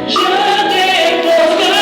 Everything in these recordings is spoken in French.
Je dépose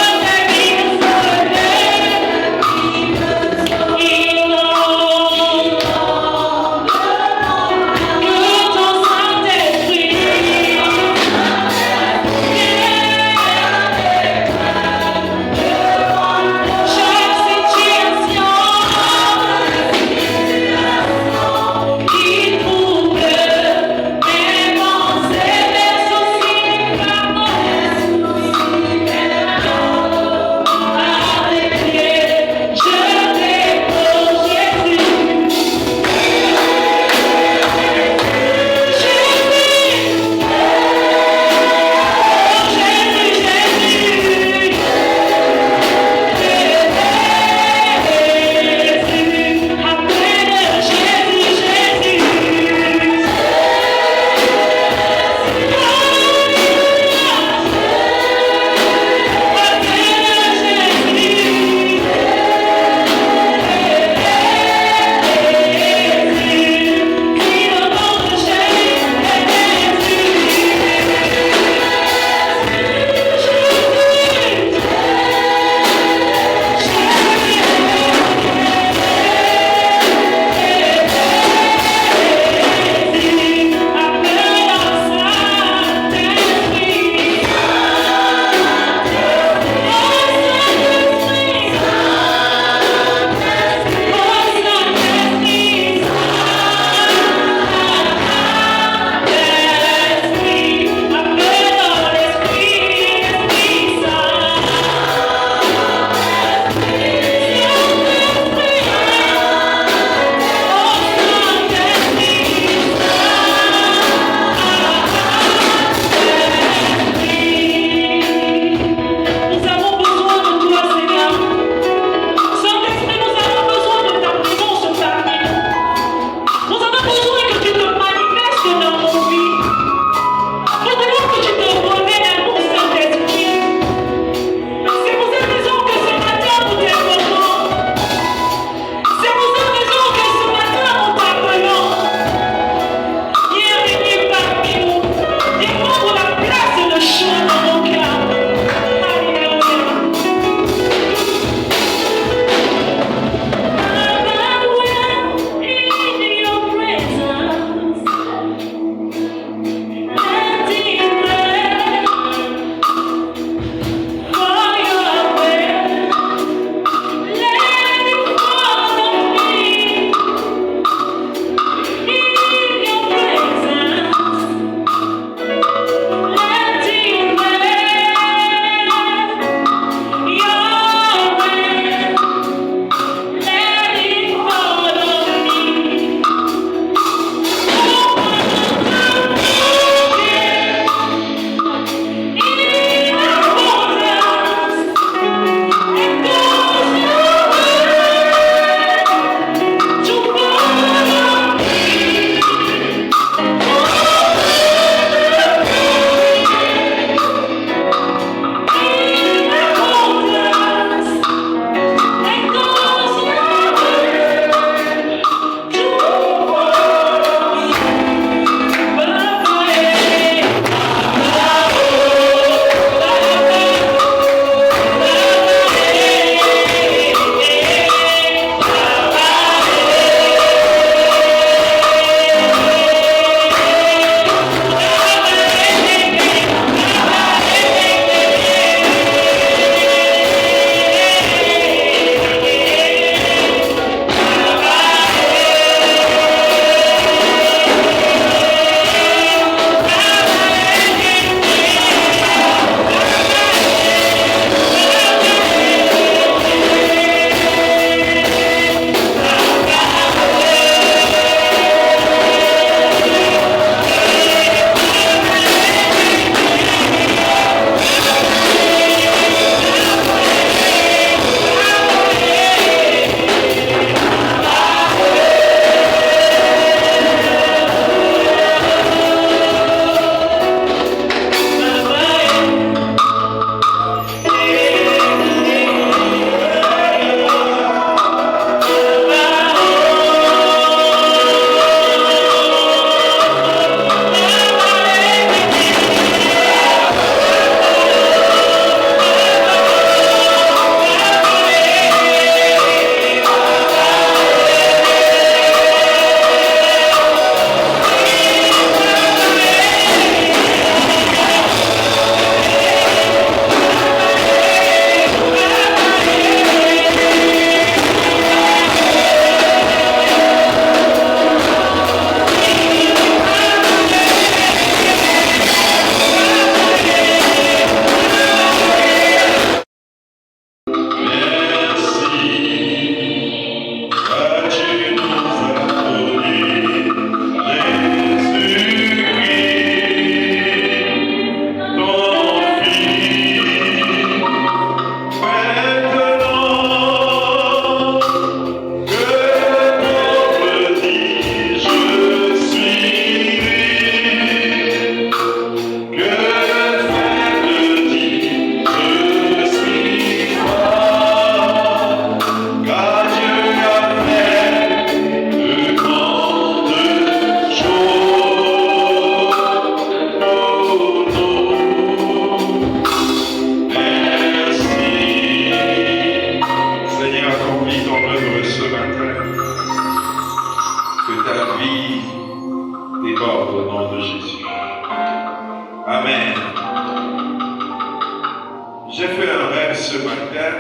J'ai fait un rêve ce matin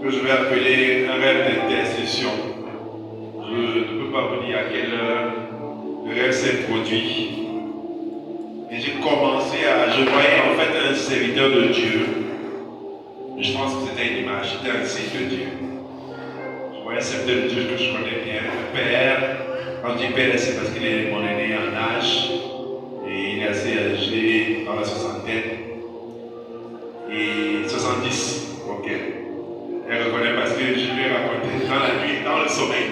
que je vais appeler un rêve d'intercession. Je ne peux pas vous dire à quelle heure le rêve s'est produit. Et j'ai commencé je voyais en fait un serviteur de Dieu. Je pense que c'était une image, c'était un signe de Dieu. Je voyais un serviteur de Dieu que je connais bien, un père. Quand je dis père, c'est parce qu'il est mon aîné en âge. Et il est assez âgé, dans la soixantaine. Et 70, ok. Elle reconnaît parce que je lui ai raconté dans la nuit, dans le sommeil.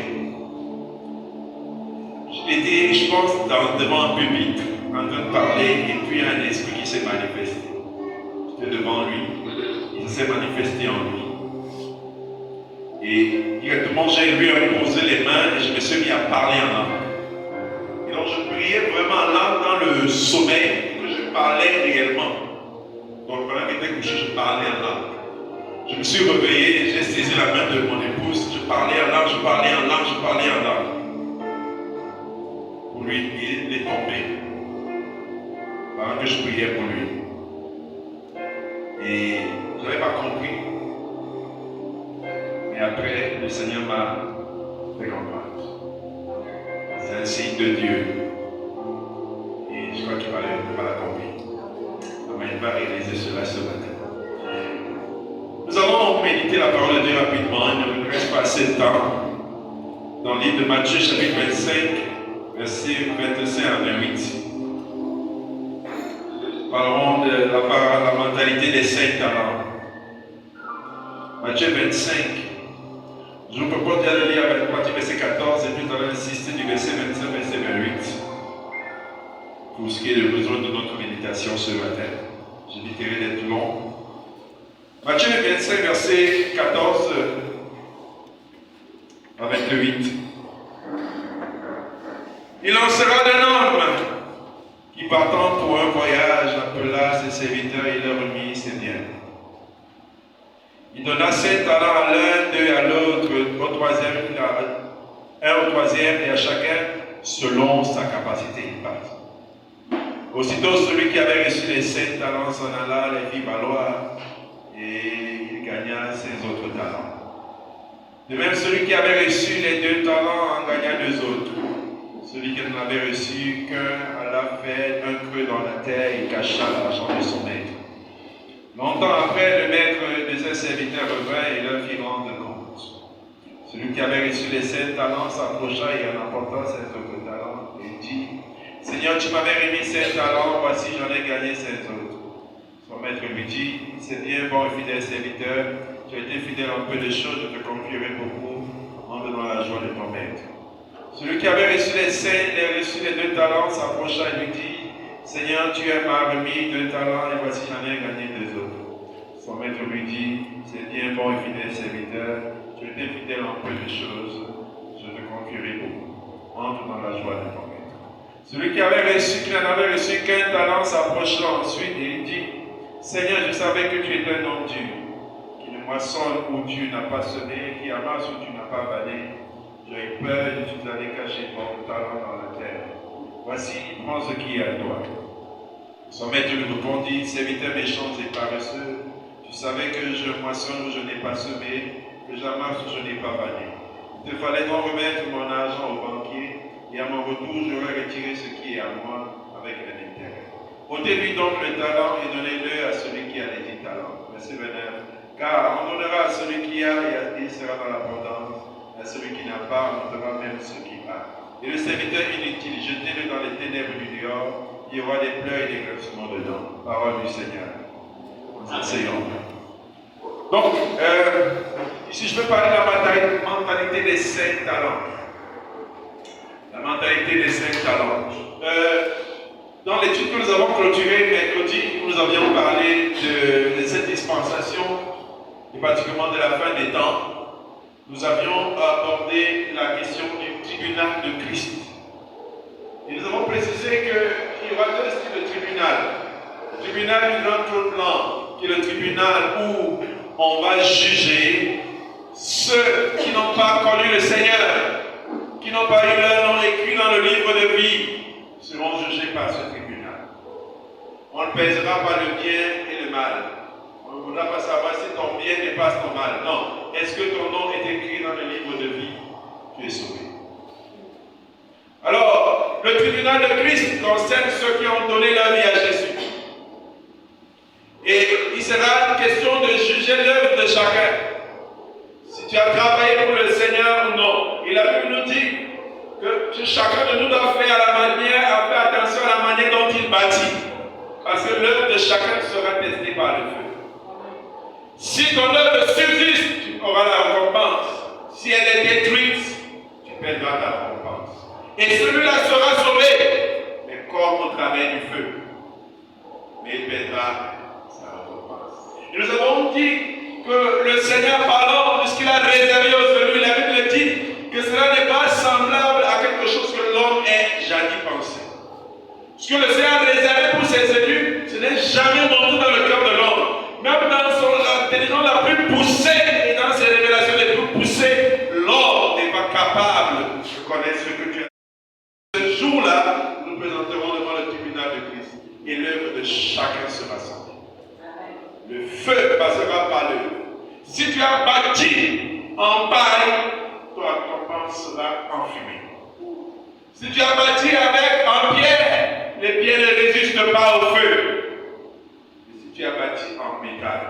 J'étais, je pense, devant un pupitre, en train de parler, et puis un esprit qui s'est manifesté. J'étais devant lui, il s'est manifesté en lui. Et directement, j'ai lui imposé les mains et je me suis mis à parler en langue. Et donc, je priais vraiment en langue dans le sommeil, que je parlais réellement. Donc, pendant qu'il était couché, je parlais en langue. Je me suis réveillé et j'ai saisi la main de mon épouse. Je parlais en langue, je parlais en langue, je parlais en langue. Pour lui, il est tombé. Pendant que je priais pour lui. Et je n'avais pas compris. Mais après, le Seigneur m'a fait comprendre. C'est un signe de Dieu. Et je crois qu'il va la compris. Donc, il va réaliser cela ce matin. Nous allons méditer la parole de Dieu rapidement. Il ne nous reste pas assez de temps. Dans le livre de Matthieu, chapitre 25, versets 25 à 28. Nous parlerons de la mentalité des 5 talents. Matthieu 25. Je vous propose de lire avec moi du verset 14 et puis nous allons insister du verset 25, verset 28. Pour ce qui est le besoin de notre méditation ce matin. J'éviterai d'être long. Matthieu 25, verset 14 à 28. Il en sera d'un homme qui, partant pour un voyage, appela ses serviteurs et leur remit ses biens. Il donna 5 talents à l'un, 2 à l'autre, au troisième, un au troisième et à chacun selon sa capacité. Il passe. Aussitôt, celui qui avait reçu les 5 talents s'en alla, les fit valoir et il gagna ses autres talents. De même, celui qui avait reçu les 2 talents en gagna 2 autres. Celui qui n'en avait reçu qu'un alla faire un creux dans la terre et cacha l'argent de son maître. Longtemps après, le maître de ses serviteurs revint et leur fit rendre compte. Celui qui avait reçu les 5 talents s'approcha et en apporta 7 autres talents et dit: Seigneur, tu m'avais remis 5 talents, voici j'en ai gagné 5 autres. Son maître lui dit: c'est bien, bon et fidèle serviteur, tu as été fidèle en peu de choses, je te confierai beaucoup, entre dans la joie de ton maître. Celui qui avait reçu les 2 talents s'approcha et lui dit: Seigneur, tu m'as remis 2 talents et voici j'en ai gagné 2 autres. Son maître lui dit: c'est bien, bon et fidèle serviteur, tu as été fidèle en peu de choses, je te confierai beaucoup, entre dans la joie de ton maître. Celui qui n'en avait reçu qu'un talent s'approcha ensuite et il dit: Seigneur, je savais que tu es un homme dur, qui ne moissonne où tu n'as pas semé, qui amasse où tu n'as pas vanné. J'ai eu peur et tu allais cacher ton talent dans la terre. Voici, prends ce qui est à toi. Son maître lui répondit: serviteur méchant et paresseux, tu savais que je moissonne où je n'ai pas semé, que j'amasse où je n'ai pas vanné. Il te fallait donc remettre mon argent au banquier, et à mon retour, j'aurais retiré ce qui est à moi avec un intérêt. Ôtez-lui donc le talent et donnez-le à celui qui a les 10 talents. Verset 29. Car on donnera à celui qui a et il sera dans l'abondance. À celui qui n'a pas, on donnera même ce qui a. Et le serviteur inutile, jetez-le dans les ténèbres du dehors. Il y aura des pleurs et des grincements dedans. Parole du Seigneur. Asseyons. Donc, ici je veux parler de la mentalité des 5 talents. La mentalité des 5 talents. Dans l'étude que nous avons clôturée mercredi, nous avions parlé de cette dispensation, et particulièrement de la fin des temps. Nous avions abordé la question du tribunal de Christ. Et nous avons précisé qu'il y aura 2 styles de tribunal. Le tribunal du grand trône blanc, qui est le tribunal où on va juger ceux qui n'ont pas connu le Seigneur, qui n'ont pas eu leur nom écrit dans le livre de vie, seront jugés par ce tribunal. On On ne pèsera pas le bien et le mal. On ne voudra pas savoir si ton bien dépasse ton mal. Non. Est-ce que ton nom est écrit dans le livre de vie? Tu es sauvé. Alors, le tribunal de Christ concerne ceux qui ont donné leur vie à Jésus. Et il sera question de juger l'œuvre de chacun. Si tu as travaillé pour le Seigneur ou non. Et la Bible nous dit que chacun de nous doit faire attention à la manière dont il bâtit. Parce que l'œuvre de chacun sera testée par le feu. Si ton œuvre subsiste, tu auras la récompense. Si elle est détruite, tu perdras ta récompense. Et celui-là sera sauvé, mais comme au travers du feu. Mais il perdra sa récompense. Et nous avons dit que le Seigneur, parlant de ce qu'il a réservé aux élus, la Bible dit que cela n'est pas semblable à quelque chose que l'homme ait jadis pensé. Ce que le Seigneur a réservé pour ses élus, ce n'est jamais monté dans le cœur de l'homme. Même dans son intelligence la plus poussée et dans ses révélations les plus poussées, l'homme n'est pas capable de connaître ce que Dieu a. Ce jour-là, nous présenterons devant le tribunal de Christ et l'œuvre de chacun sera semblée. Le feu passera par l'œuvre. Si tu as bâti en paille, ton récompense sera en fumée. Si tu as bâti avec en pierre, les pierres ne résistent pas au feu. Mais si tu as bâti en métal,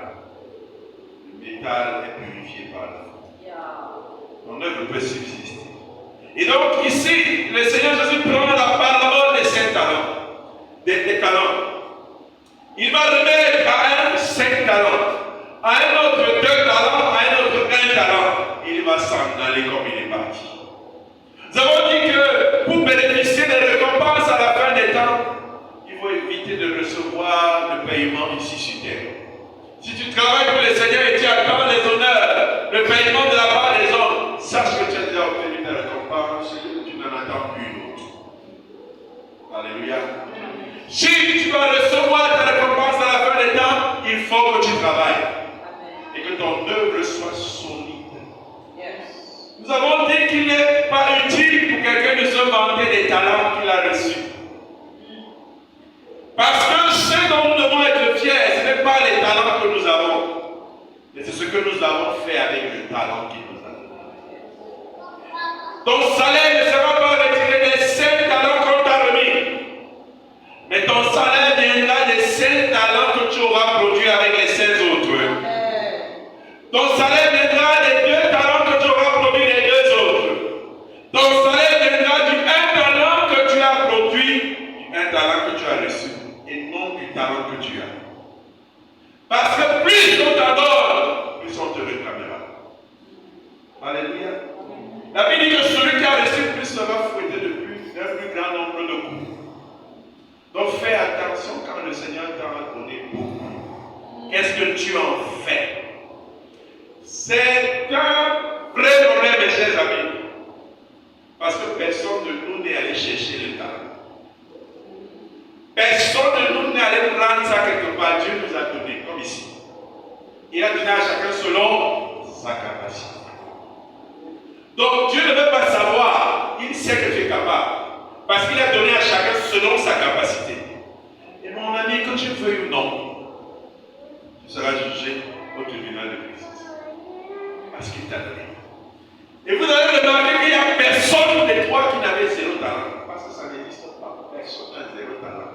le métal est purifié par le feu. Ton œuvre peut subsister. Et donc ici, le Seigneur Jésus prend la parole des 5 talents. Des talents. Il va remettre à un 5 talents, à un autre 2 talents, à un autre 1 talent. Il va s'en aller comme il est parti. Nous avons dit que pour bénéficier des récompenses à la fin des temps, il faut éviter de recevoir le paiement ici sur terre. Si tu travailles pour le Seigneur et tu attends les honneurs, le paiement de la part des hommes, sache que tu as déjà obtenu des récompenses et que tu n'en attends plus une autre. Alléluia. Si tu vas recevoir ta récompense à la fin des temps, il faut que tu travailles. Et que ton œuvre soit solide. Nous avons dit qu'il n'est pas utile pour quelqu'un de se vanter des talents qu'il a reçus. Parce que ce dont nous devons être fiers, ce n'est pas les talents que nous avons, mais c'est ce que nous avons fait avec le talent qu'il nous a donné. Ton salaire ne sera pas retiré des 5 talents qu'on t'a remis, mais ton salaire viendra des 5 talents que tu auras produits avec les 16 autres. Ton salaire viendra des 2 talents que tu auras produits les 2 autres. Ton salaire viendra du 1 talent que tu as produit, du 1 talent que tu as reçu, et non du talent que tu as. Parce que plus on t'adore, plus on te réclamera. Alléluia. La Bible dit que celui qui a reçu plus sera fouetté de plus, d'un plus grand nombre de coups. Donc fais attention quand le Seigneur t'a donné beaucoup. Qu'est-ce que tu en fais? C'est un vrai problème, mes chers amis. Parce que personne de nous n'est allé chercher le talent. Personne de nous n'est allé prendre ça quelque part. Dieu nous a donné, comme ici. Il a donné à chacun selon sa capacité. Donc Dieu ne veut pas savoir, il sait que tu es capable. Parce qu'il a donné à chacun selon sa capacité. Et mon ami, que tu veuilles ou non, tu seras jugé au tribunal de Christ. Parce qu'il t'a donné. Et vous allez remarquer qu'il n'y a personne des trois qui n'avait 0 talent. Parce que ça n'existe pas. Personne n'a 0 talent.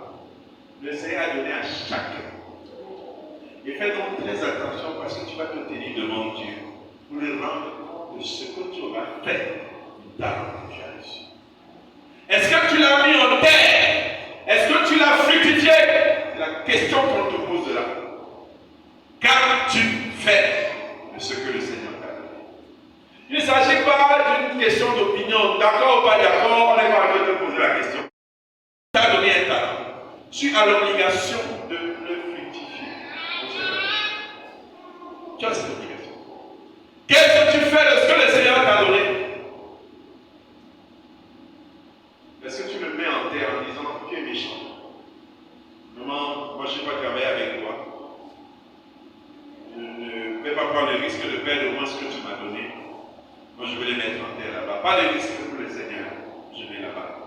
Le Seigneur a donné à chacun. Et fais donc très attention parce que tu vas te tenir devant Dieu pour le rendre compte de ce que tu auras fait du talent que tu as reçu. Est-ce que tu l'as mis en terre? Est-ce que tu l'as fructifié? C'est la question qu'on te pose là. Qu'as-tu fait de ce que le Seigneur t'a donné? Il ne s'agit pas d'une question d'opinion. D'accord ou pas d'accord, on est pas en train de poser la question. Tu as donné un talent. Tu as l'obligation de le fructifier. Tu as cette obligation. Qu'est-ce que tu fais de ce que le Seigneur t'a donné? Est-ce que tu me mets en terre en disant tu es méchant? Maman, moi je ne vais pas travailler avec toi. Je ne vais pas prendre le risque de perdre au moins ce que tu m'as donné. Moi je vais les mettre en terre là-bas. Pas de risque pour le Seigneur. Je vais là-bas.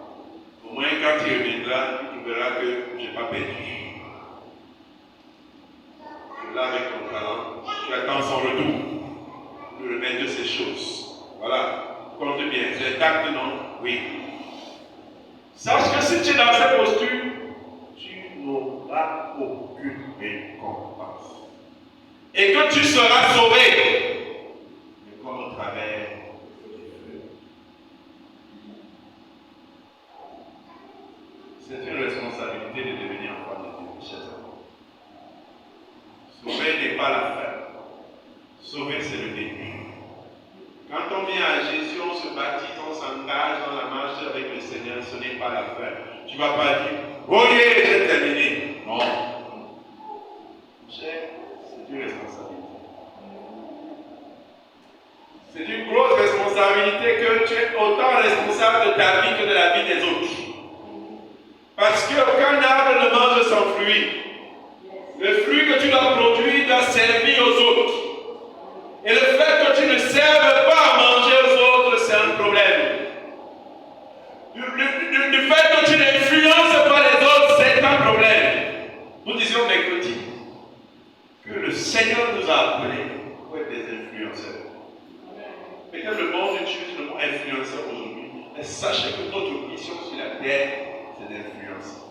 Au moins quand tu reviendras, tu verras que je n'ai pas perdu. Sache que si tu es dans cette posture, tu n'auras aucune récompense. Et que tu seras sauvé. Mais comme au travers du feu. C'est une responsabilité de devenir enfant de Dieu, chers amis. Sauver n'est pas la fin. Sauver, c'est le début. Quand on vient à Jésus, on se baptise, on s'engage dans la marche avec le Seigneur, ce n'est pas la fin. Tu ne vas pas dire, oh yeah, j'ai terminé. Non. C'est une responsabilité. C'est une grosse responsabilité que tu es autant responsable de ta vie que de la vie des autres. Parce qu'aucun arbre ne mange son fruit. Le fruit que tu dois produire doit servir aux autres. Et le fait que tu ne serves pas à manger aux autres, c'est un problème. Le fait que tu n'influences pas les autres, c'est un problème. Nous disions mercredi que le Seigneur nous a appelés pour être des influenceurs. Peut-être le monde utilise le mot influenceur aujourd'hui, mais sachez que notre mission sur la terre, c'est d'influencer.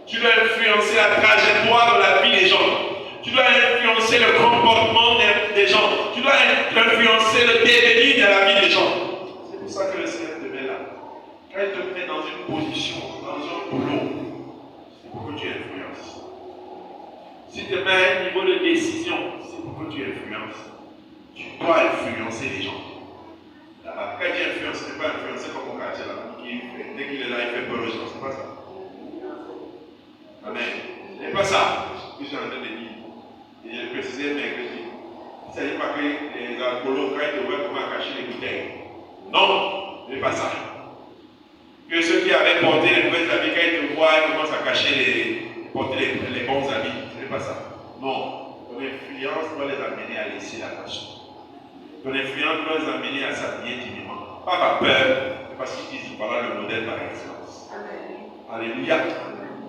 Tu dois influencer la trajectoire de la vie des gens. Tu dois influencer le comportement des gens. Tu dois influencer le devenir de la vie des gens. C'est pour ça que le Seigneur te met là. Quand il te met dans une position, dans un boulot, c'est pour que tu influences. Si tu te mets à un niveau de décision, c'est pour que tu influences. Tu dois influencer les gens. Là-bas, quand il influence, tu ne peux pas influencer comme mon quartier là. Dès qu'il est là, il fait peur aux gens. C'est pas ça. Amen. Ce n'est pas ça que je suis en train de dire. Et je le précisais mercredi. Il ne s'agit pas que les alcoolos, quand ils te voient, comment cacher les bouteilles. Non, ce n'est pas ça. Que ceux qui avaient porté les mauvais habits, quand ils te voient, ils commencent à cacher porter les bons habits. Ce n'est pas ça. Non. Ton influence doit les amener à laisser la tâche. Ton influence doit les amener à s'habiller dignement. Pas par peur, mais parce qu'ils disent voilà le modèle par excellence. Alléluia.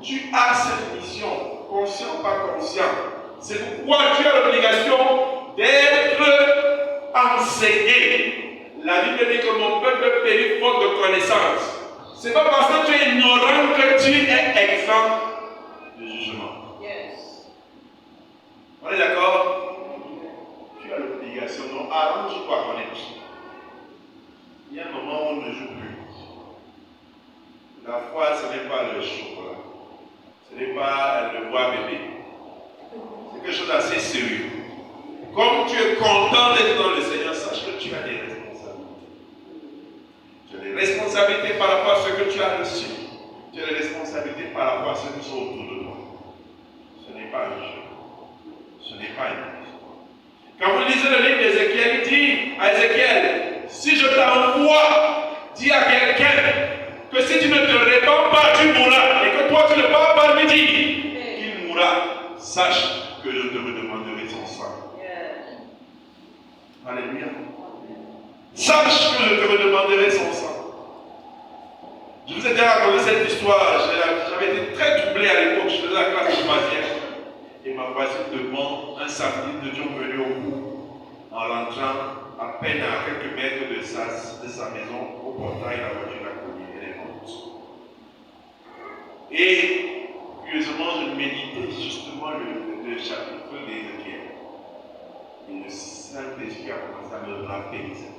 Tu as cette mission, conscient ou pas conscient. C'est pourquoi tu as l'obligation d'être enseigné. La Bible dit que mon peuple périt faute de connaissance. Ce n'est pas parce que tu es ignorant que tu es exempt de jugement. Yes. On est d'accord? Tu as l'obligation. Non, arrange-toi à connaître. Il y a un moment où on ne joue plus. La foi, ce n'est pas le chocolat. Ce n'est pas le bois bébé. C'est quelque chose d'assez sérieux. Comme tu es content d'être dans le Seigneur, sache que tu as des responsabilités. Tu as des responsabilités par rapport à ce que tu as reçu. Tu as des responsabilités par rapport à ceux qui sont autour de toi. Ce n'est pas un jeu. Ce n'est pas une chose. Quand vous lisez le livre d'Ézéchiel, il dit à Ézéchiel, si je t'envoie, dis à quelqu'un que si tu ne te répands pas, tu mourras. Et que toi, tu ne parles pas, lui dis qu'il mourra. Sache que je te redemanderai son sang. Alléluia. Sache que je te redemanderai son sang. Je vous ai déjà raconté cette histoire. J'avais été très troublé à l'époque. Je faisais la classe de troisième. Et ma voisine demande un samedi, nous étions venus au cours. En rentrant à peine à quelques mètres de sa maison, au portail, la voiture a cogné. Elle est morte. Et curieusement, je méditais justement le chapitre d'Ézéchiel. Et le Saint-Esprit a commencé à me rappeler ça.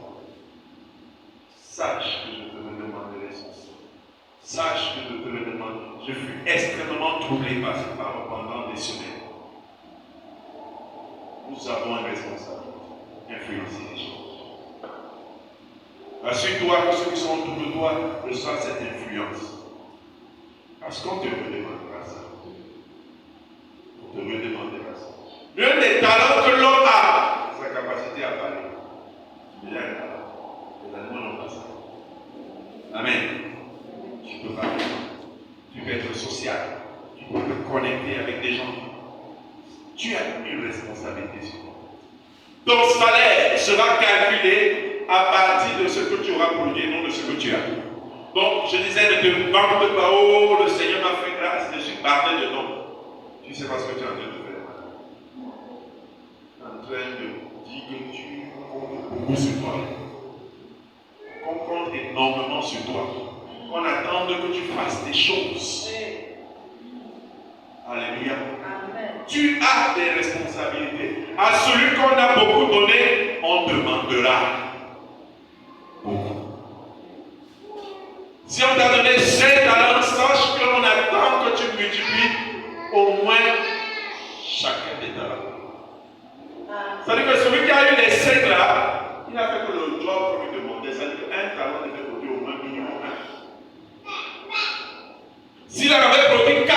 Sache que je te demanderai son sang. Sache que je te le demande. Je fus extrêmement troublé par cette parole pendant des semaines. Nous avons une responsabilité. Influencer les gens. Assure-toi que ceux qui sont autour de toi reçoivent cette influence. Parce qu'on te redemandera ça. On te redemandera ça. L'un des talents que l'homme a, c'est sa capacité à parler. Il y a un talent. Les animaux n'ont pas ça. Amen. Tu peux parler. Tu peux être social. Tu peux te connecter avec des gens. Tu as une responsabilité sur toi. Ton salaire sera calculé à partir de ce que tu auras produit, non de ce que tu as. Donc, je disais, ne te vante pas, oh, le Seigneur m'a fait grâce, je suis parlé de non. Tu ne sais pas ce que tu es en train de faire. Tu es en train de dire que tu comptes beaucoup sur toi. On compte énormément sur toi. qu'on attende que tu fasses des choses. Alléluia. Amen. Tu as des responsabilités. À celui qu'on a beaucoup donné, on demandera beaucoup. Si on t'a donné 5 talents, sache que l'on attend que tu multiplies au moins chacun des talents. C'est-à-dire que celui qui a eu les 5 là, il a fait que le job qu'on lui demandait. C'est-à-dire qu'un talent devait produire au moins minimum 1. S'il en avait produit 4,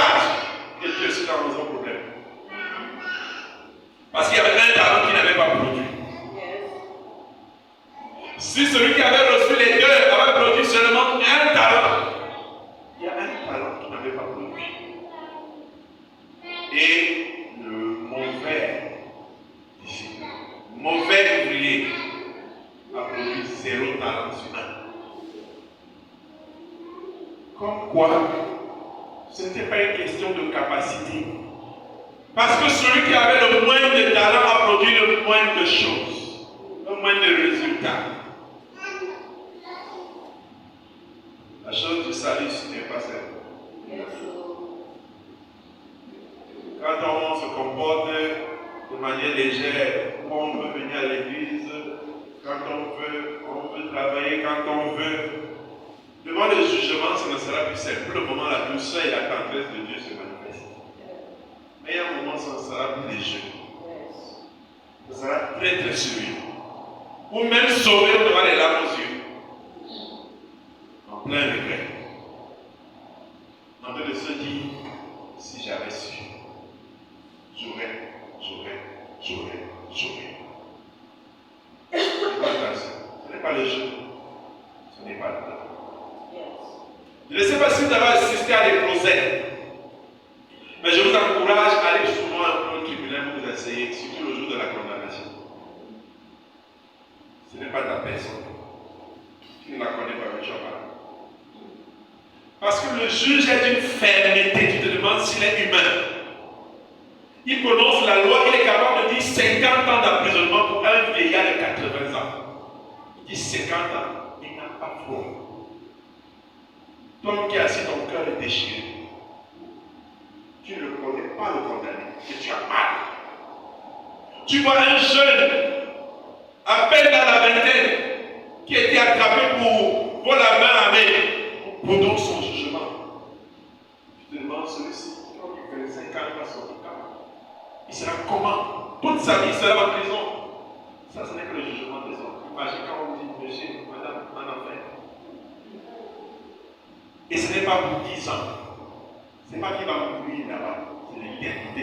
il était aussi dans un problème. Parce qu'il y avait un talent qu'il n'avait pas produit. Si celui qui avait reçu les 2 avait produit seulement un talent, il y a un talent qu'il n'avait pas produit. Et le mauvais ouvrier a produit 0 talent sur 1. Comme quoi, ce n'était pas une question de capacité. Parce que celui qui avait le moins de talent a produit le moins de choses, le moins de résultats. La chose du salut, ce n'est pas simple. Quand on se comporte de manière légère, où on veut venir à l'église, quand on veut travailler, quand on veut, devant le jugement, ce ne sera plus simple. Le moment, la douceur et la tendresse de Dieu se manifestent. Mais il y a un moment, ce ne sera plus léger. Ce sera très très sérieux. Ou même sauver devant les larmes aux yeux. En plein regret. En train de se dire, si j'avais su, j'aurais. Ce n'est pas le jeu. Ce n'est pas le temps. Je ne sais pas si vous avez assisté à des procès. Mais je vous encourage à aller souvent un peu au tribunal pour vous essayer, surtout le jour de la condamnation. Ce n'est pas ta personne. Tu ne la connais pas, mais tu en parles. Parce que le juge est d'une fermeté. Tu te demandes s'il est humain. Il prononce la loi, il est capable de dire 50 ans d'emprisonnement pour un vieillard de 80 ans. Il dit 50 ans, il n'a pas foi. Toi qui as assis, ton cœur est déchiré. Tu ne connais pas le condamné, et tu as mal. Tu vois un jeune, à peine dans la vingtaine, qui a été attrapé pour vol à main armée, pour donc son jugement. Tu te demandes celui-ci, quand il fait 5 ans, il va sortir quand? Il sera comment? Toute sa vie, il sera en prison. Ça, ce n'est que le jugement des hommes. Imagine quand on dit, monsieur, madame, en enfer. Et ce n'est pas pour 10 ans. Ce n'est pas qu'il va mourir là-bas. C'est l'éternité.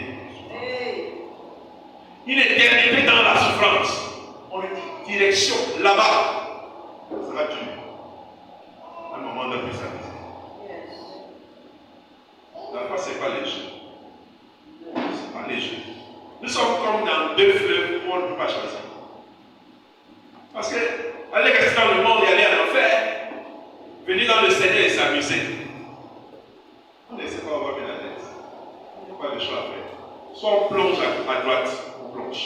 Une éternité dans la souffrance. On lui dit direction là-bas. Ça sera dur. Un moment de plus ça. La foi, ce n'est pas léger. Ce n'est pas léger. Nous sommes comme dans 2 fleuves où on ne peut pas choisir. Parce que aller rester dans le monde et aller en enfer, venir dans le Seigneur et s'amuser. On ne sait pas avoir bien la tête. Il n'y a pas de choix à faire. Soit on plonge à droite, on plonge.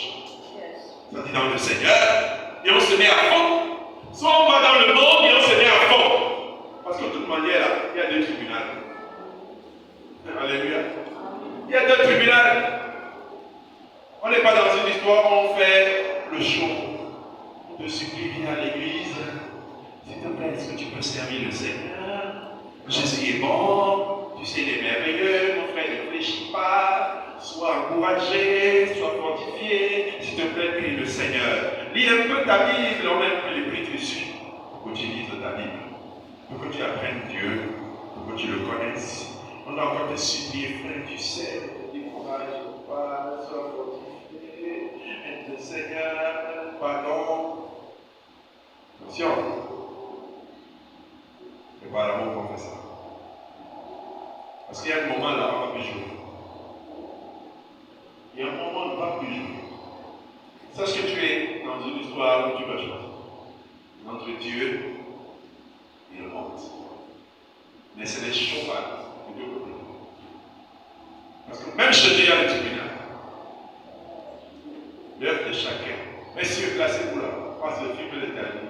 Ça dit dans le Seigneur, et on se met à fond. Soit on va dans le monde et on se met à fond. Parce que de toute manière, là, il y a 2 tribunaux. Alléluia. Il y a 2 tribunaux. On n'est pas dans une histoire où on fait le show. On te supplie, viens à l'église. S'il te plaît, est-ce que tu peux servir le Seigneur? Jésus est bon. Tu sais, il est merveilleux. Mon frère, ne réfléchis pas. Sois encouragé, sois fortifié. S'il te plaît, prie le Seigneur. Lis un peu ta Bible, on même peut les prix dessus. Pour que tu lises ta Bible. Pour que tu apprennes Dieu. Pour que tu le connaisses. On a encore te supplier, frère, tu sais, décourage pas, sois fortifié, aide le Seigneur, pardon. Attention. C'est pas l'amour qu'on fait ça. Parce qu'il y a un moment là, on ne va plus jouer. Il y a un moment où on ne va plus jouer. Sache que tu es dans une histoire où tu vas choisir entre Dieu et le monde. Mais c'est des choix de 2 côtés. Parce que même chez Dieu, il y a le tribunal. L'œuvre de chacun. Messieurs, placez-vous là. Passe le film de l'éternité.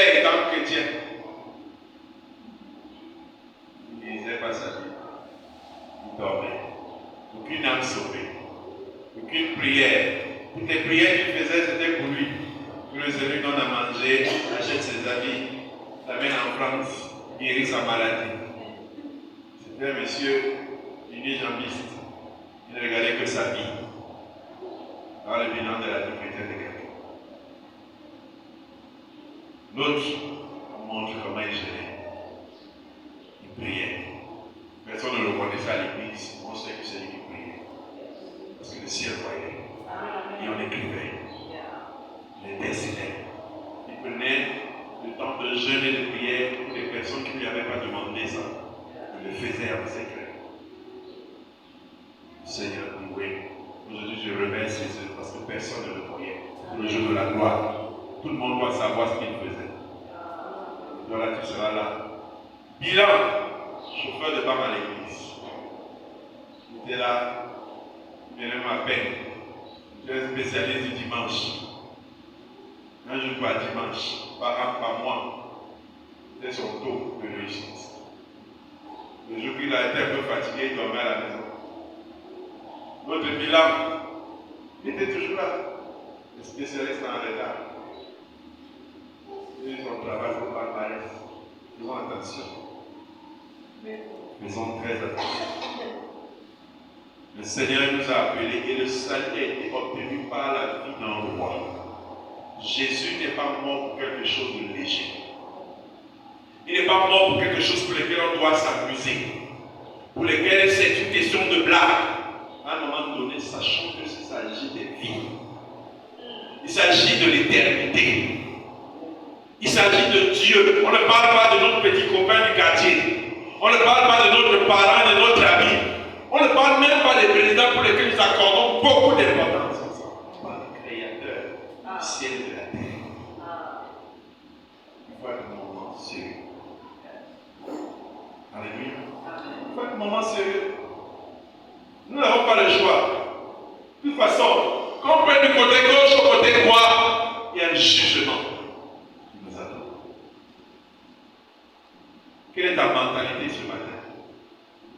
fait étant chrétien? Il ne lisait pas sa Bible. Il dormait. Aucune âme sauvée. Aucune prière. Toutes les prières qu'il faisait, c'était pour lui. Que le Seigneur donne à manger, achète ses habits, l'amène en France, guérit sa maladie. C'était un monsieur unijambiste. Il ne regardait que sa vie. Dans le bilan de la vie chrétienne de quelqu'un. L'autre montre comment il gérait. Il priait. Personne ne le connaissait à l'église. On sait que c'est lui qui priait. Parce que le ciel voyait. Et on écrivait. Il dessinait. Il prenait le temps de jeûne et de prière pour les personnes qui ne lui avaient pas demandé ça. Il le faisait en secret. Seigneur, oui. Aujourd'hui, je remercie Jésus parce que personne ne le voyait. Le jour de la gloire. Tout le monde doit savoir ce qu'il faisait. Voilà, tu seras là. Bilan, chauffeur de femme à l'église. J'étais là, il venait à peine. Je suis spécialiste du dimanche. Un jour par dimanche, par mois, c'était son taux de réussite. Le jour qu'il a été un peu fatigué, il dormait à la maison. Notre bilan, il était toujours là. Le spécialiste en retard. Et son travail, son palmarès. Faisons attention. Faisons très attention. Le Seigneur nous a appelés et le salut a été obtenu par la vie d'un roi. Jésus n'est pas mort pour quelque chose de léger. Il n'est pas mort pour quelque chose pour lequel on doit s'amuser. Pour lequel c'est une question de blague. À un moment donné, sachant que s'il s'agit des vies, il s'agit de l'éternité. Il s'agit de Dieu. On ne parle pas de notre petit copain du quartier. On ne parle pas de notre parent, de notre ami. On ne parle même pas des présidents pour lesquels nous accordons beaucoup d'importance. On parle du Créateur du ciel et de la terre. Il faut être un moment sérieux. Alléluia. Il faut être un moment sérieux. Nous n'avons pas le choix. De toute façon, qu'on prenne du côté gauche au côté droit, il y a un jugement qui nous attend. Quelle est ta mentalité ce matin?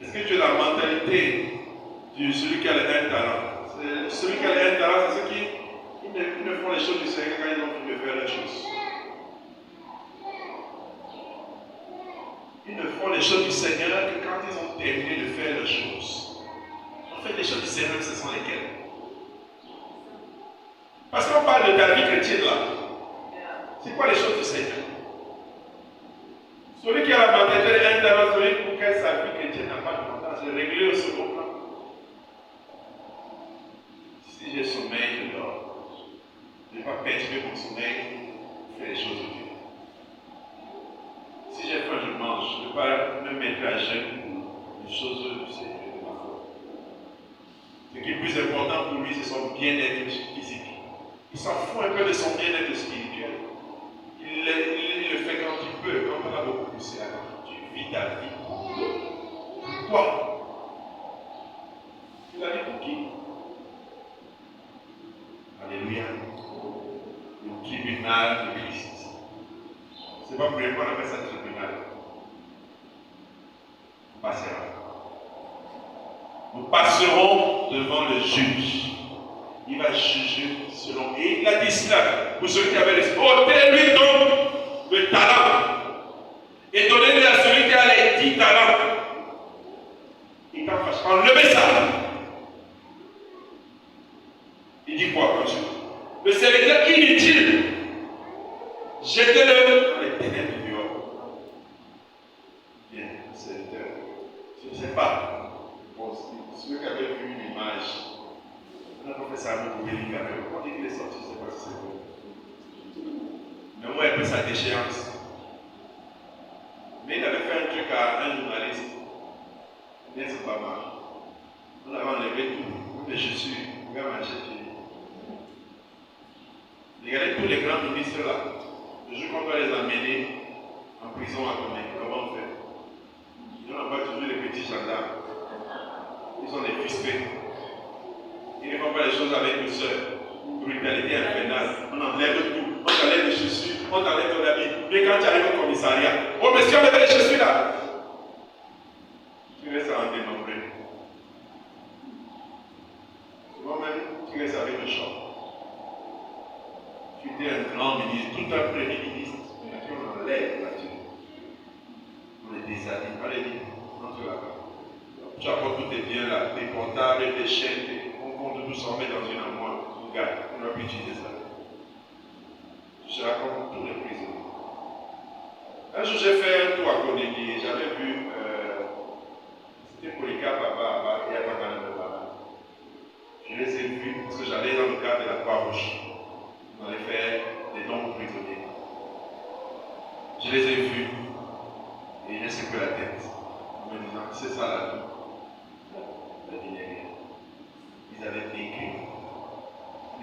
Est-ce que tu as la mentalité de celui qui a un talent? Celui qui a un talent, c'est ceux qui ne font les choses du Seigneur quand ils ont fini de faire les choses. Ils ne font les choses du Seigneur que quand ils ont terminé de faire les choses. En fait, les choses du Seigneur, ce sont lesquelles? Parce qu'on parle de ta vie chrétienne là. C'est quoi les choses du Seigneur? Celui qui a la mentalité d'un talent, celui pour lequel sa vie chrétienne n'a pas d'importance, c'est réglé au second plan. Si j'ai sommeil, je dors. Je ne vais pas perturber mon sommeil, je fais les choses de Dieu. Si j'ai faim, je mange. Je ne vais pas me mettre à jeûne pour les choses du Seigneur. Ce qui est plus important pour lui, c'est son bien-être physique. Il s'en fout un peu de son bien-être spirituel. Il le fait quand il peut, quand on a beaucoup poussé. Alors, tu vis ta vie pour toi. Tu la vis pour qui? Alléluia. Le tribunal de Christ. C'est pas pour rien qu'on appelle ça tribunal. On passera. Nous passerons devant le juge. Il va juger selon. Et il a dit cela pour celui qui avait l'esprit. Ôtez-lui donc le talent. Et donnez-le à celui qui a les 10 talents. Il t'en fâche. Enlevez ça. Il dit quoi comme ça? Le serviteur inutile. Jetez-le dans les ténèbres du dehors. Bien, le serviteur. Je ne sais pas. Bon, celui qui avait vu l'image, on a fait ça avec Béli Camero. On dit qu'il est sorti, je ne sais pas si c'est vrai. Mais moi, il a fait sa déchéance. Mais il avait fait un truc à un journaliste. N'est-ce pas mal? On avait enlevé tout. Les chaussures, on va marcher chez lui. Regardez tous les grands ministres là. Le jour qu'on doit les amener en prison à Comet, comment on fait? Ils n'ont pas toujours les petits gendarmes. Ils sont des fispés. Ils ne font pas les choses avec douceur. Brutalité infernale. On enlève tout. On enlève les chaussures. on t'enlève ton habit. Mais quand tu arrives au commissariat, oh monsieur, enlevez, je suis là. Tu restes en dénombré. Moi-même, tu restes avec le choc. Tu étais un grand ministre, tout un premier ministre. Mais tu enlèves là-dessus. On est déshabillé. Allez, entre là-bas. Tu apportes tous tes biens là, tes portables, tes chaînes, on compte tout s'en met dans une armoire. Regarde, on n'a plus utiliser ça. Tu seras comme tous les prisonniers. Un jour, j'ai fait un tour à Conégui et j'avais vu, c'était pour les cas Papa et Papa Papa. Je les ai vus parce que j'allais dans le cadre de la Croix-Rouge. On allait faire des dons aux prisonniers. Je les ai vus et j'ai secoué la tête en me disant, c'est ça la vie. Ils avaient écrit,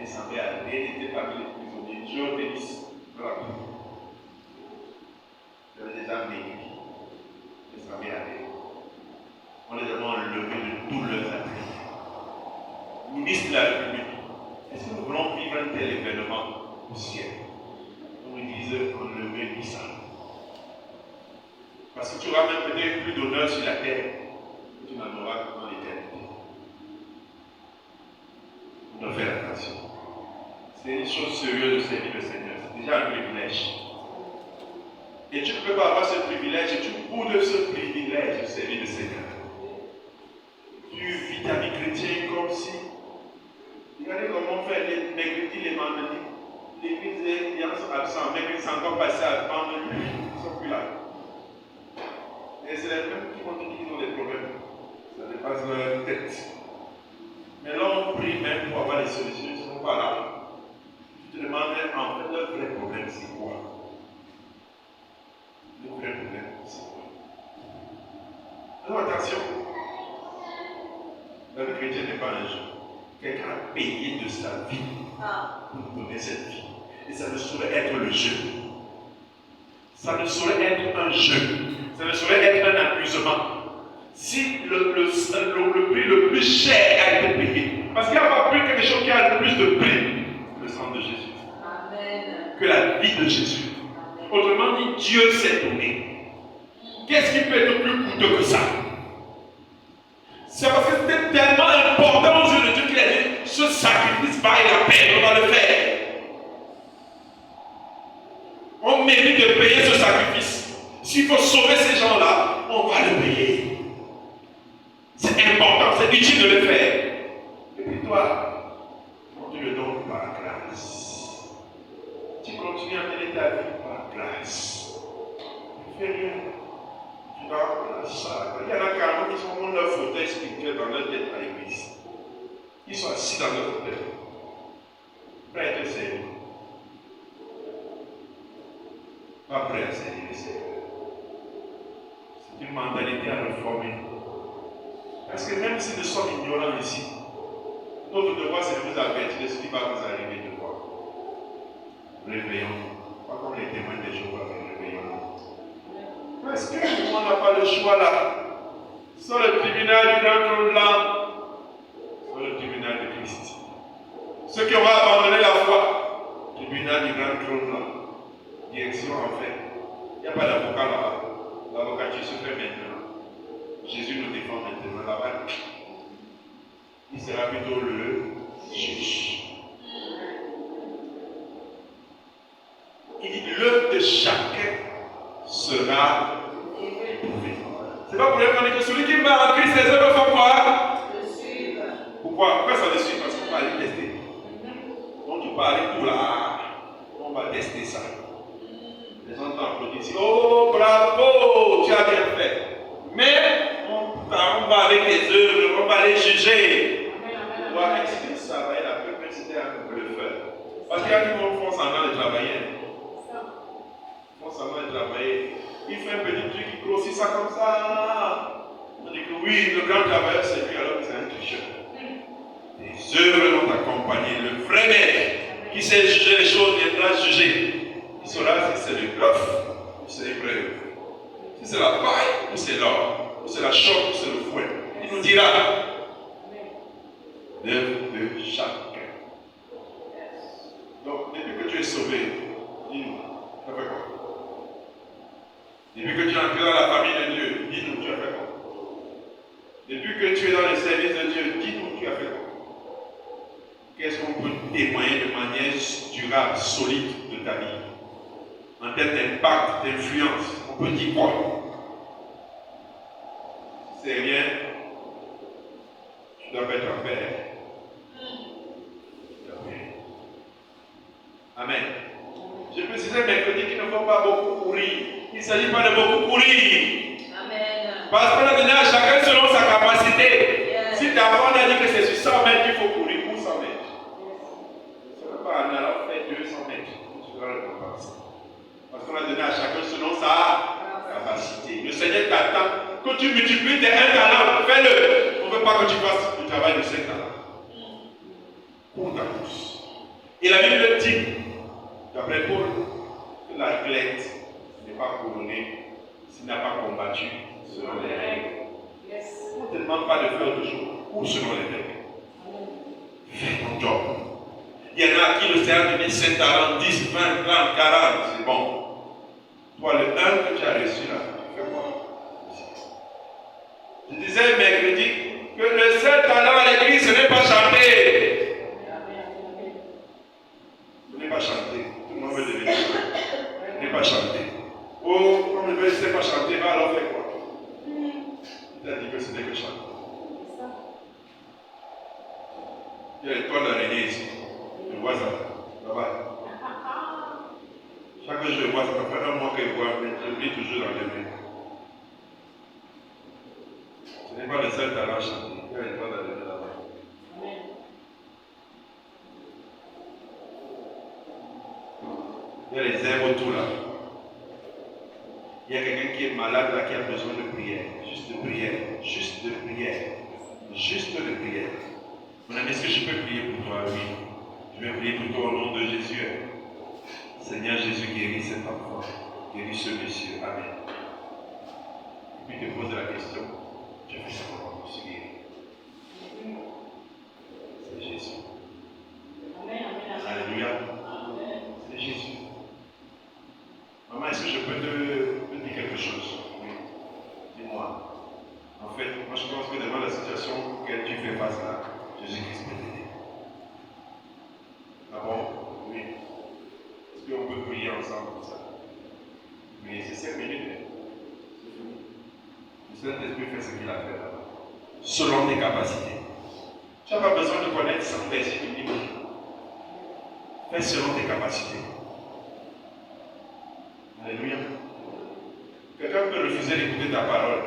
ils semblaient à rien, ils n'étaient pas mis les prisonniers. Joe Dennis, voilà. Ils avaient déjà maigri, ils semblaient à rien. On les avait enlevés de tous leurs attributs. Ministre de la République, est-ce que nous voulons vivre un tel événement au ciel? On nous disait enlever tout ça. Parce que tu auras même peut-être plus d'honneur sur la terre que tu n'en auras que dans l'éternité. On doit faire attention. C'est une chose sérieuse de servir le Seigneur. C'est déjà un privilège. Et tu ne peux pas avoir ce privilège et tu boudes ce privilège de servir le Seigneur. Tu vis ta vie chrétienne comme si. Regardez comment on fait les négritis, les mandements. L'église est bien absent, mais ils sont encore passés à vendredi. Ils ne sont plus là. Et c'est les mêmes qui vont te dire qu'ils ont des problèmes. Ça dépasse leur tête. Mais là, on prie même pour avoir des solutions, ils ne sont pas là. Tu te demandes en fait, leur vrai problème, c'est quoi? Le vrai problème, c'est quoi? Alors attention, la vie chrétienne n'est pas un jeu. Quelqu'un a payé de sa vie pour donner cette vie. Et ça ne saurait être le jeu. Ça ne saurait être un jeu. Ça ne saurait être un amusement. Si le prix le plus cher a été payé, parce qu'il n'y a pas plus quelque chose qui a le plus de prix que le sang de Jésus. Amen. Que la vie de Jésus. Amen. Autrement dit, Dieu s'est donné. Qu'est-ce qui peut être plus coûteux que ça? C'est parce que c'était tellement important aux yeux de Dieu qu'il a dit, ce sacrifice vaille la peine, on va le faire. On mérite de payer ce sacrifice. S'il faut sauver ces gens-là, on va le payer. C'est important, c'est utile de le faire. Et puis toi, on te le donne par grâce. Tu continues à mener ta vie par grâce. Tu ne fais rien. Tu dors dans la salle. Il y en a carrément qui sont dans leur fauteuil spirituel dans leur tête à l'église. Ils sont assis dans leur fauteuil. Prêts à être servis. Pas prêts à servir le Seigneur. C'est une mentalité à réformer. Parce que même si nous sommes ignorants ici, notre devoir c'est de vous avertir de ce qui va vous arriver de voir. Réveillons-nous. Pas comme les témoins des jours, réveillons-nous. Parce que on n'a pas le choix là. Sur le tribunal du grand trône blanc, sur le tribunal de Christ. Ceux qui ont abandonné la foi, tribunal du grand trône blanc, direction en fait. Il n'y a pas d'avocat là-bas. L'avocature se fait maintenant. Jésus nous défend maintenant là-bas. Il sera plutôt le juge. Il dit l'œuvre de chacun sera éprouvée. C'est pas pour rien qu'on dit que celui qui meurt en Christ, les œuvres font quoi? Pourquoi ça le suit? Parce qu'on va aller tester. Donc tu peux aller tout là. On va tester ça. Les gens t'applaudissent. Oh bravo, tu as bien fait. Mais on va avec les œuvres, on va les juger. On va expliquer ça, la peur que c'était un bluffeur. Parce qu'il y a qui font semblant de travailler. Ils font semblant de travailler. Il fait un petit truc, il grossit ça comme ça. On dit que oui, le grand travailleur c'est lui, alors que c'est un tricheur. Les œuvres vont accompagner le vrai maître qui sait juger les choses, viendra juger. Il saura si c'est le bluff ou c'est le vrai. Si c'est la paille ou c'est l'or, ou c'est la chope ou c'est le fouet. Il nous dira l'œuvre de chacun. Donc, depuis que tu es sauvé, dis-nous, Depuis que tu es entré dans la famille de Dieu, dis-nous, tu as fait quoi? Depuis que tu es dans le service de Dieu, dis-nous, tu as fait quoi? Qu'est-ce qu'on peut témoigner de manière durable, solide de ta vie? En termes d'impact, d'influence, on peut dire quoi? C'est rien. Tu dois pas être un père. Amen. Je précisais mercredi qu'il ne faut pas beaucoup courir. Il ne s'agit pas de beaucoup courir. Amen. Parce qu'on a donné à chacun selon sa capacité. Yes. Si ta femme a dit que c'est sur 100 mètres qu'il faut courir pour 100 mètres, ce n'est pas en allant faire 200 mètres. Tu dois le compenser. Parce qu'on a donné à chacun selon sa capacité. Le Seigneur t'attend que tu multiplies tes 1 talent. Fais-le. On ne veut pas que tu fasses le travail de 5 talents. Pour ta course. Et la Bible dit, d'après Paul, que l'athlète n'est pas couronné s'il n'a pas combattu selon les règles. Yes. On ne te demande pas de faire autre chose, ou selon les règles. Fais ton job. Il y en a à qui le Seigneur te dit 5 talents, 10, 20, 30, 40, c'est bon. Toi, le 1 que tu as reçu là, tu fais quoi? Je disais mercredi que le seul talent à l'église, ce n'est pas chanter. Ce n'est pas chanter. Tout le monde veut devenir chanteur. Ce n'est pas chanter. Oh, comme je ne sais pas chanter, va alors faire quoi? Il t'a dit que ce n'est que chanter. Il y a l'étoile d'araignée ici. Je vois ça. Là-bas. Chaque jour je vois ça, ça fait 1 mois que je vois, mais je lis toujours dans les mains. Ce n'est pas le seul talent à chanter. Il y a l'étoile d'araignée là-bas. Il y a les herbes autour là. Il y a quelqu'un qui est malade là, qui a besoin de prière. Juste de prière. Juste de prière. Juste de prière. Mon ami, est-ce que je peux prier pour toi? Oui. Je vais prier pour toi au nom de Jésus. Seigneur Jésus, guéris cet enfant. Guéris ce monsieur. Amen. Et puis te pose la question. Je fais ça pour je suis guéri. C'est Jésus. Amen. Alléluia. C'est Jésus. Maman, est-ce que je peux te dire quelque chose? Oui. Dis-moi. En fait, moi je pense que devant la situation auquel tu fais face là, Jésus-Christ peut t'aider. Ah bon? Oui. Est-ce qu'on peut prier ensemble pour ça? Mais c'est 5 minutes. C'est fini. Le Saint-Esprit fait ce qu'il a fait là-bas. Selon tes capacités. Tu n'as pas besoin de connaître 100 versets bibliques. Fais selon tes capacités. Alléluia. Quelqu'un peut refuser d'écouter ta parole.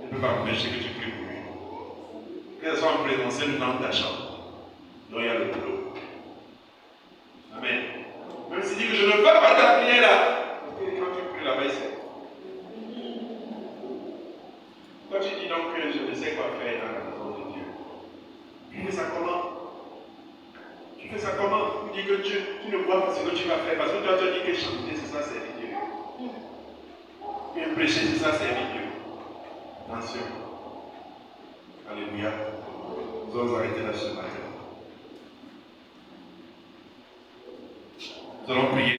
Il ne peut pas empêcher que tu pries pour lui. Que ce soit en présentiel ou dans ta chambre. Donc il y a le boulot. Amen. Même s'il dit que je ne veux pas ta prière là. Parce que quand tu pries là-bas, c'est. Quand tu dis donc que je ne sais quoi faire dans la maison de Dieu. Tu fais ça comment? Tu fais ça comment? Tu dis que tu ne vois pas ce que tu vas faire. Parce que toi, tu as dit que chanter, c'est ça, c'est Dieu. Et prêcher, c'est ça, c'est Dieu. Attention. Alléluia. Nous allons arrêter là ce matin. Nous allons prier.